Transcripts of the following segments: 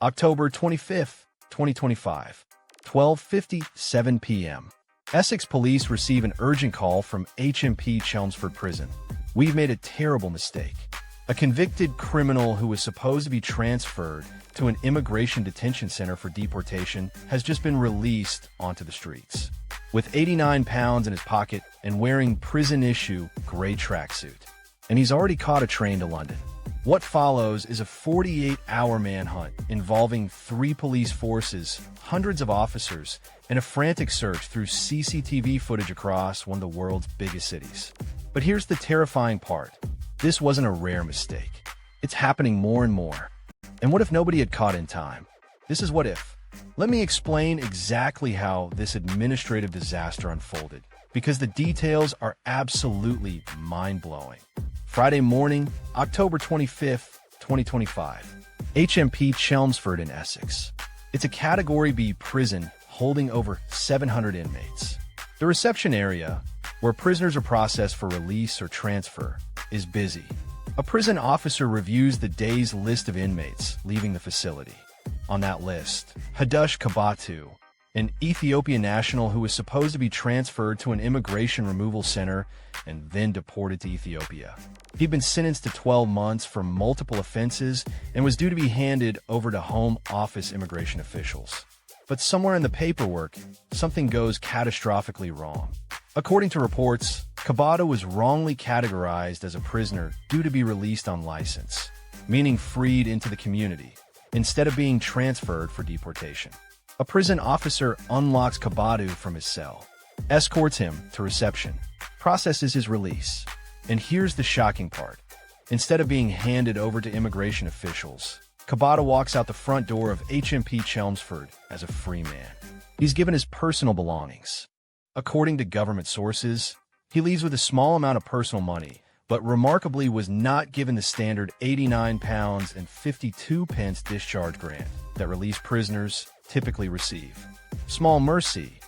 October 25th, 2025, 12:57 p.m. Essex Police receive an urgent call from HMP Chelmsford Prison. We've made a terrible mistake. A convicted criminal who was supposed to be transferred to an immigration detention center for deportation has just been released onto the streets. With 89 pounds in his pocket and wearing prison-issue gray tracksuit. And he's already caught a train to London. What follows is a 48-hour manhunt involving 3 police forces, hundreds of officers, and a frantic search through CCTV footage across one of the world's biggest cities. But here's the terrifying part. This wasn't a rare mistake. It's happening more and more. And what if nobody had caught in time? This is what if. Let me explain exactly how this administrative disaster unfolded, because the details are absolutely mind-blowing. Friday morning, October 25th, 2025, HMP Chelmsford in Essex. It's a Category B prison holding over 700 inmates. The reception area, where prisoners are processed for release or transfer, is busy. A prison officer reviews the day's list of inmates leaving the facility. On that list, Hadush Kabatu, an Ethiopian national who was supposed to be transferred to an immigration removal center and then deported to Ethiopia. He'd been sentenced to 12 months for multiple offenses and was due to be handed over to Home Office immigration officials. But somewhere in the paperwork, something goes catastrophically wrong. According to reports, Kabata was wrongly categorized as a prisoner due to be released on license, meaning freed into the community, instead of being transferred for deportation. A prison officer unlocks Kabatu from his cell, escorts him to reception, processes his release. And here's the shocking part. Instead of being handed over to immigration officials, Kabata walks out the front door of HMP Chelmsford as a free man. He's given his personal belongings. According to government sources, he leaves with a small amount of personal money, but remarkably was not given the standard 89 pounds and 52 pence discharge grant that released prisoners typically receive. Small mercy,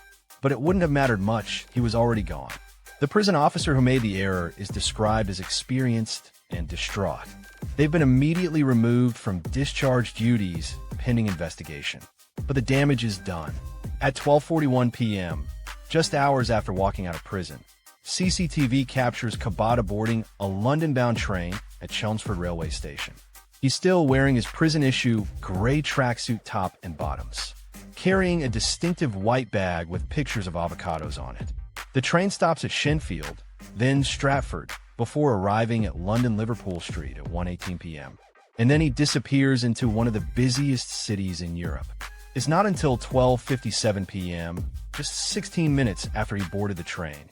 but it wouldn't have mattered much, he was already gone. The prison officer who made the error is described as experienced and distraught. They've been immediately removed from discharge duties pending investigation. But the damage is done. At 12:41 p.m., just hours after walking out of prison, CCTV captures Kabata boarding a London-bound train at Chelmsford railway station. He's still wearing his prison-issue gray tracksuit top and bottoms, carrying a distinctive white bag with pictures of avocados on it. The train stops at Shenfield, then Stratford, before arriving at London Liverpool Street at 1:18 p.m. And then he disappears into one of the busiest cities in Europe. It's not until 12:57 p.m., just 16 minutes after he boarded the train,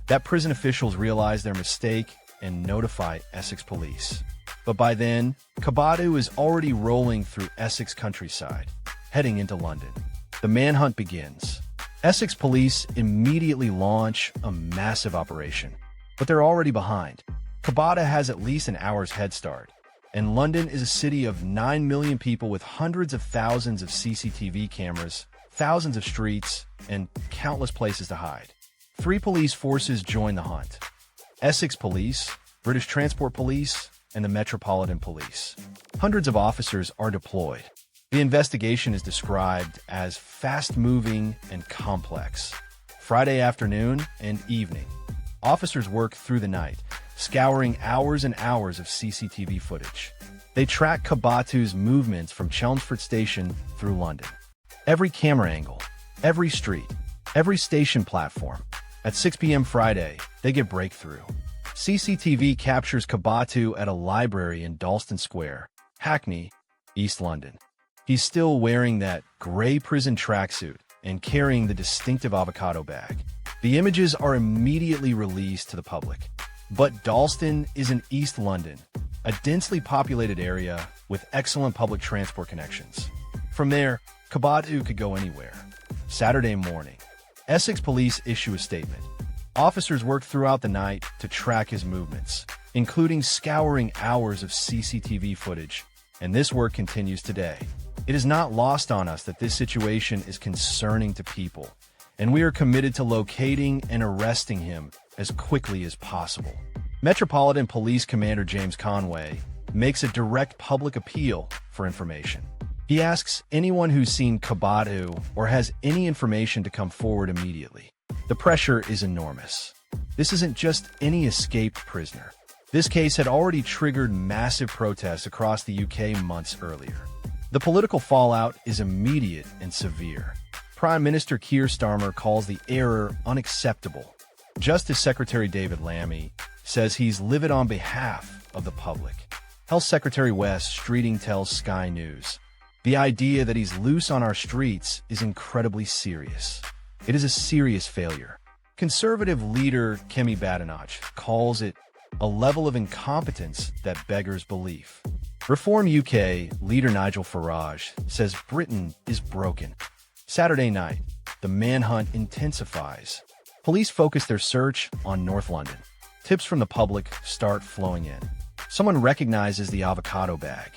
that prison officials realize their mistake and notify Essex Police. But by then, Kabatu is already rolling through Essex countryside, heading into London. The manhunt begins. Essex Police immediately launch a massive operation, but they're already behind. Kabata has at least an hour's head start, and London is a city of 9 million people with hundreds of thousands of CCTV cameras, thousands of streets, and countless places to hide. 3 police forces join the hunt: Essex Police, British Transport Police, and the Metropolitan Police. Hundreds of officers are deployed. The investigation is described as fast-moving and complex. Friday afternoon and evening, officers work through the night, scouring hours and hours of CCTV footage. They track Kabatu's movements from Chelmsford Station through London. Every camera angle, every street, every station platform. At 6 p.m. Friday, they get breakthrough. CCTV captures Kabatu at a library in Dalston Square, Hackney, East London. He's still wearing that gray prison tracksuit and carrying the distinctive avocado bag. The images are immediately released to the public. But Dalston is in East London, a densely populated area with excellent public transport connections. From there, Kabatu could go anywhere. Saturday morning, Essex Police issue a statement. Officers work throughout the night to track his movements, including scouring hours of CCTV footage, and this work continues today. It is not lost on us that this situation is concerning to people, and we are committed to locating and arresting him as quickly as possible. Metropolitan Police Commander James Conway makes a direct public appeal for information. He asks anyone who's seen Kabatu or has any information to come forward immediately. The pressure is enormous. This isn't just any escaped prisoner. This case had already triggered massive protests across the UK months earlier. The political fallout is immediate and severe. Prime Minister Keir Starmer calls the error unacceptable. Justice Secretary David Lammy says he's livid on behalf of the public. Health Secretary Wes Streeting tells Sky News, "The idea that he's loose on our streets is incredibly serious. It is a serious failure." Conservative leader Kemi Badenoch calls it a level of incompetence that beggars belief. Reform UK leader Nigel Farage says Britain is broken. Saturday night, the manhunt intensifies. Police focus their search on North London. Tips from the public start flowing in. Someone recognizes the avocado bag.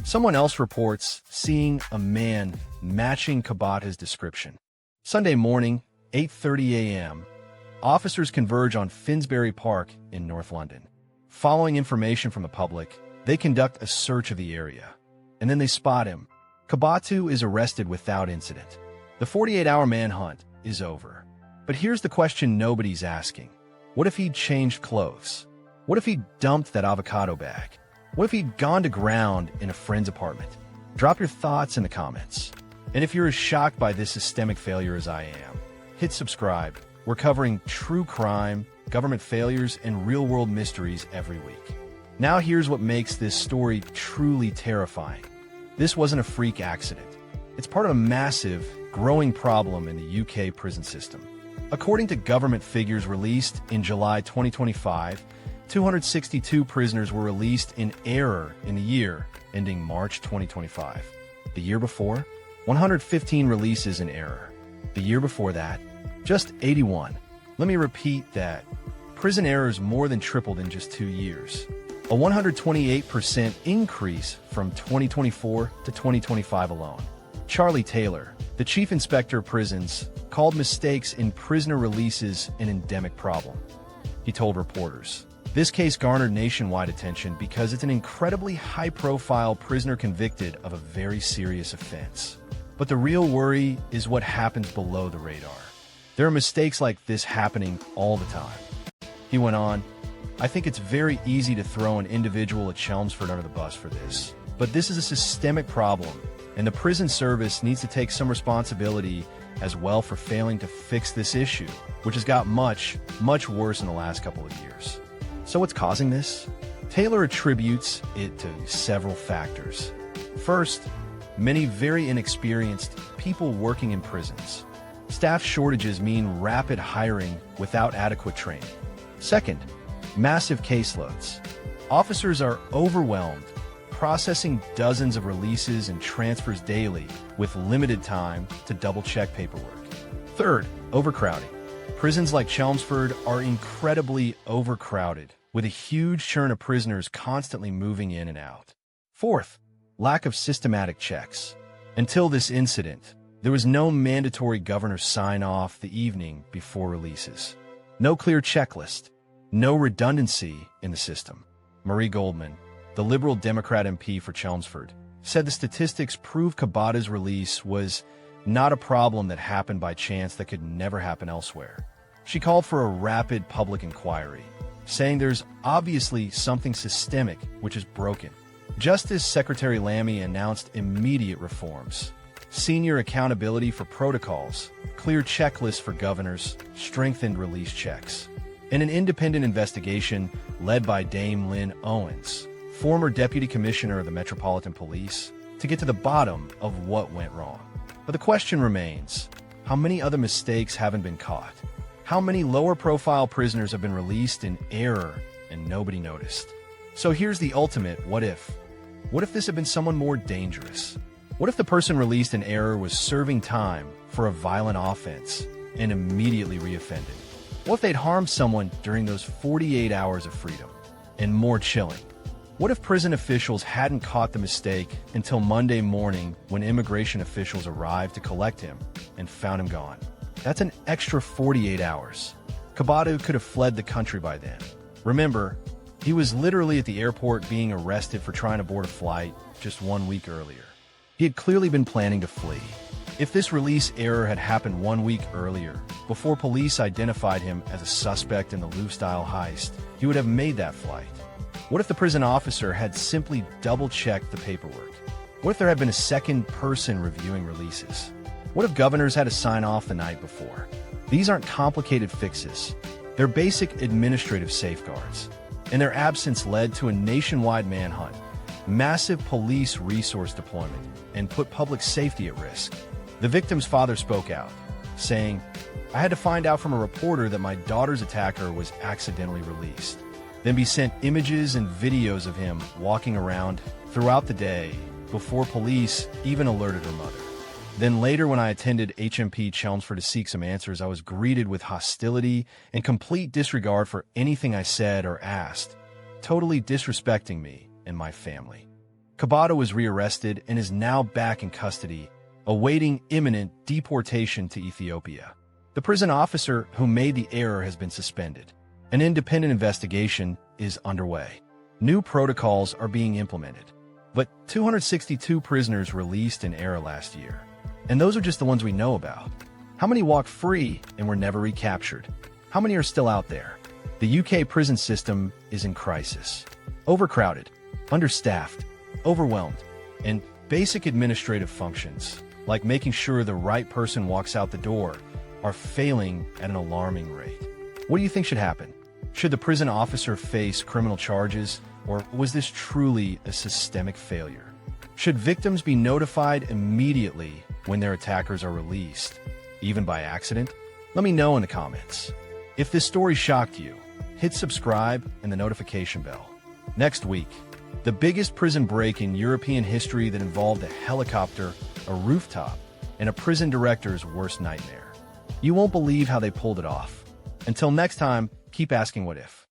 Someone else reports seeing a man matching Kabata's description. Sunday morning, 8:30 a.m., officers converge on Finsbury Park in North London. Following information from the public, they conduct a search of the area. And then they spot him. Kabatu is arrested without incident. The 48-hour manhunt is over. But here's the question nobody's asking. What if he'd changed clothes? What if he'd dumped that avocado bag? What if he'd gone to ground in a friend's apartment? Drop your thoughts in the comments. And if you're as shocked by this systemic failure as I am, hit subscribe. We're covering true crime, government failures, and real-world mysteries every week. Now here's what makes this story truly terrifying. This wasn't a freak accident. It's part of a massive, growing problem in the UK prison system. According to government figures released in July 2025, 262 prisoners were released in error in the year ending March 2025. The year before, 115 releases in error. The year before that, just 81. Let me repeat that. Prison errors more than tripled in just 2 years. A 128% increase from 2024 to 2025 alone. Charlie Taylor, the chief inspector of prisons, called mistakes in prisoner releases an endemic problem. He told reporters, "This case garnered nationwide attention because it's an incredibly high-profile prisoner convicted of a very serious offense. But the real worry is what happens below the radar. There are mistakes like this happening all the time." He went on, "I think it's very easy to throw an individual at Chelmsford under the bus for this. But this is a systemic problem, and the prison service needs to take some responsibility as well for failing to fix this issue, which has got much, much worse in the last couple of years." So what's causing this? Taylor attributes it to several factors. First, many very inexperienced people working in prisons. Staff shortages mean rapid hiring without adequate training. Second, massive caseloads. Officers are overwhelmed, processing dozens of releases and transfers daily with limited time to double-check paperwork. Third, overcrowding. Prisons like Chelmsford are incredibly overcrowded, with a huge churn of prisoners constantly moving in and out. Fourth, lack of systematic checks. Until this incident, there was no mandatory governor sign-off the evening before releases. No clear checklist. No redundancy in the system. Marie Goldman, the Liberal Democrat MP for Chelmsford, said the statistics prove Kabata's release was not a problem that happened by chance that could never happen elsewhere. She called for a rapid public inquiry, saying there's obviously something systemic which is broken. Justice Secretary Lammy announced immediate reforms. Senior accountability for protocols, clear checklists for governors, strengthened release checks. In an independent investigation led by Dame Lynn Owens, former Deputy Commissioner of the Metropolitan Police, to get to the bottom of what went wrong. But the question remains, how many other mistakes haven't been caught? How many lower-profile prisoners have been released in error and nobody noticed? So here's the ultimate what if. What if this had been someone more dangerous? What if the person released in error was serving time for a violent offense and immediately reoffended? What if they'd harmed someone during those 48 hours of freedom? And more chilling, what if prison officials hadn't caught the mistake until Monday morning when immigration officials arrived to collect him and found him gone? That's an extra 48 hours. Kabatu could have fled the country by then. Remember, he was literally at the airport being arrested for trying to board a flight just 1 week earlier. He had clearly been planning to flee. If this release error had happened 1 week earlier, before police identified him as a suspect in the Louvre-style heist, he would have made that flight. What if the prison officer had simply double-checked the paperwork? What if there had been a second person reviewing releases? What if governors had to sign off the night before? These aren't complicated fixes. They're basic administrative safeguards. And their absence led to a nationwide manhunt, massive police resource deployment, and put public safety at risk. The victim's father spoke out, saying, "I had to find out from a reporter that my daughter's attacker was accidentally released. Then be sent images and videos of him walking around throughout the day before police even alerted her mother. Then later when I attended HMP Chelmsford to seek some answers, I was greeted with hostility and complete disregard for anything I said or asked, totally disrespecting me and my family." Kabata was rearrested and is now back in custody, awaiting imminent deportation to Ethiopia. The prison officer who made the error has been suspended. An independent investigation is underway. New protocols are being implemented. But 262 prisoners released in error last year. And those are just the ones we know about. How many walked free and were never recaptured? How many are still out there? The UK prison system is in crisis. Overcrowded, understaffed, overwhelmed, and basic administrative functions, like making sure the right person walks out the door, are failing at an alarming rate. What do you think should happen? Should the prison officer face criminal charges, or was this truly a systemic failure? Should victims be notified immediately when their attackers are released, even by accident? Let me know in the comments. If this story shocked you, hit subscribe and the notification bell. Next week, the biggest prison break in European history that involved a helicopter, a rooftop, and a prison director's worst nightmare. You won't believe how they pulled it off. Until next time, keep asking what if.